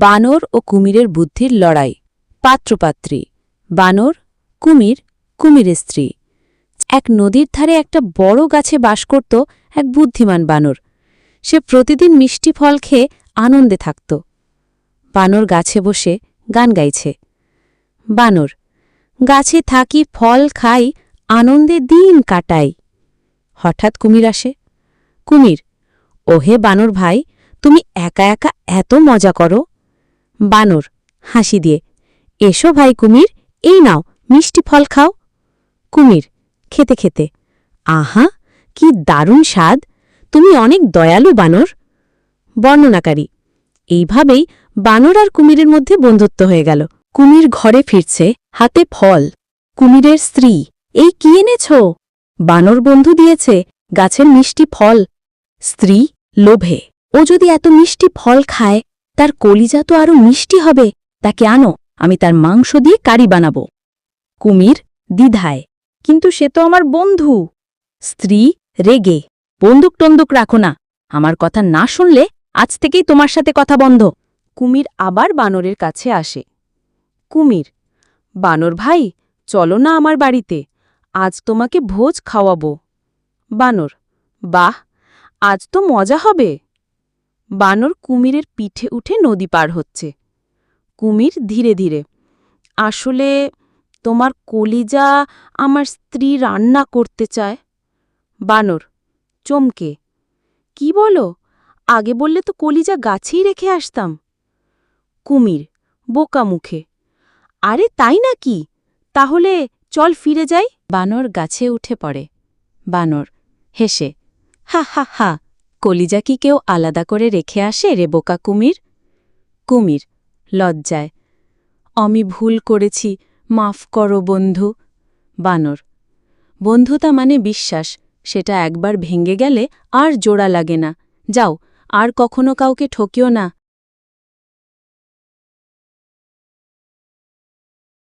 বানর ও কুমিরের বুদ্ধির লড়াই। পাত্রপাত্রী। বানর, কুমির, কুমিরের স্ত্রী। এক নদীর ধারে একটা বড় গাছে বাস করত এক বুদ্ধিমান বানর। সে প্রতিদিন মিষ্টি ফল খেয়ে আনন্দে থাকত। বানর গাছে বসে গান গাইছে। বানর, গাছে থাকি, ফল খাই, আনন্দে দিন কাটাই। হঠাৎ কুমির আসে। কুমির, ওহে বানর ভাই, তুমি একা একা এত মজা করো। বানর হাসি দিয়ে, এসো ভাই কুমির, এই নাও মিষ্টি ফল খাও। কুমির খেতে খেতে, আহা কি দারুণ স্বাদ, তুমি অনেক দয়ালু বানর। বর্ণনাকারী। এইভাবেই বানর আর কুমিরের মধ্যে বন্ধুত্ব হয়ে গেল। কুমির ঘরে ফিরছে, হাতে ফল। কুমিরের স্ত্রী, এই কি এনেছ? বানর বন্ধু দিয়েছে, গাছের মিষ্টি ফল। স্ত্রী লোভে, ও যদি এত মিষ্টি ফল খায়, তার কলিজা তো আরো মিষ্টি হবে, তাকে আনো, আমি তার মাংস দিয়ে কারি বানাবো। কুমির দ্বিধায়, কিন্তু সে তো আমার বন্ধু। স্ত্রী রেগে, বন্দুক টন্দুক রাখো না, আমার কথা না শুনলে আজ থেকেই তোমার সাথে কথা বন্ধ। কুমির আবার বানরের কাছে আসে। কুমির, বানর ভাই, চলো না আমার বাড়িতে, আজ তোমাকে ভোজ খাওয়াবো। বানর, বাহ, আজ তো মজা হবে। বানর কুমিরের পিঠে উঠে নদী পার হচ্ছে। কুমির ধীরে ধীরে, আসলে তোমার কলিজা আমার স্ত্রী রান্না করতে চায়। বানর চমকে, কি বলো, আগে বললে তো কলিজা গাছেই রেখে আসতাম। কুমির বোকা মুখে, আরে তাই নাকি, তাহলে চল ফিরে যাই। বানর গাছে উঠে পড়ে। বানর হেসে, হা হা হা, কলিজা কি কেউ আলাদা করে রেখে আসে রে বোকা কুমির? কুমির লজ্জায়, আমি ভুল করেছি, মাফ করো বন্ধু। বানর, বন্ধুতা মানে বিশ্বাস, সেটা একবার ভেঙে গেলে আর জোড়া লাগে না, যাও আর কখনো কাউকে ঠকিও না।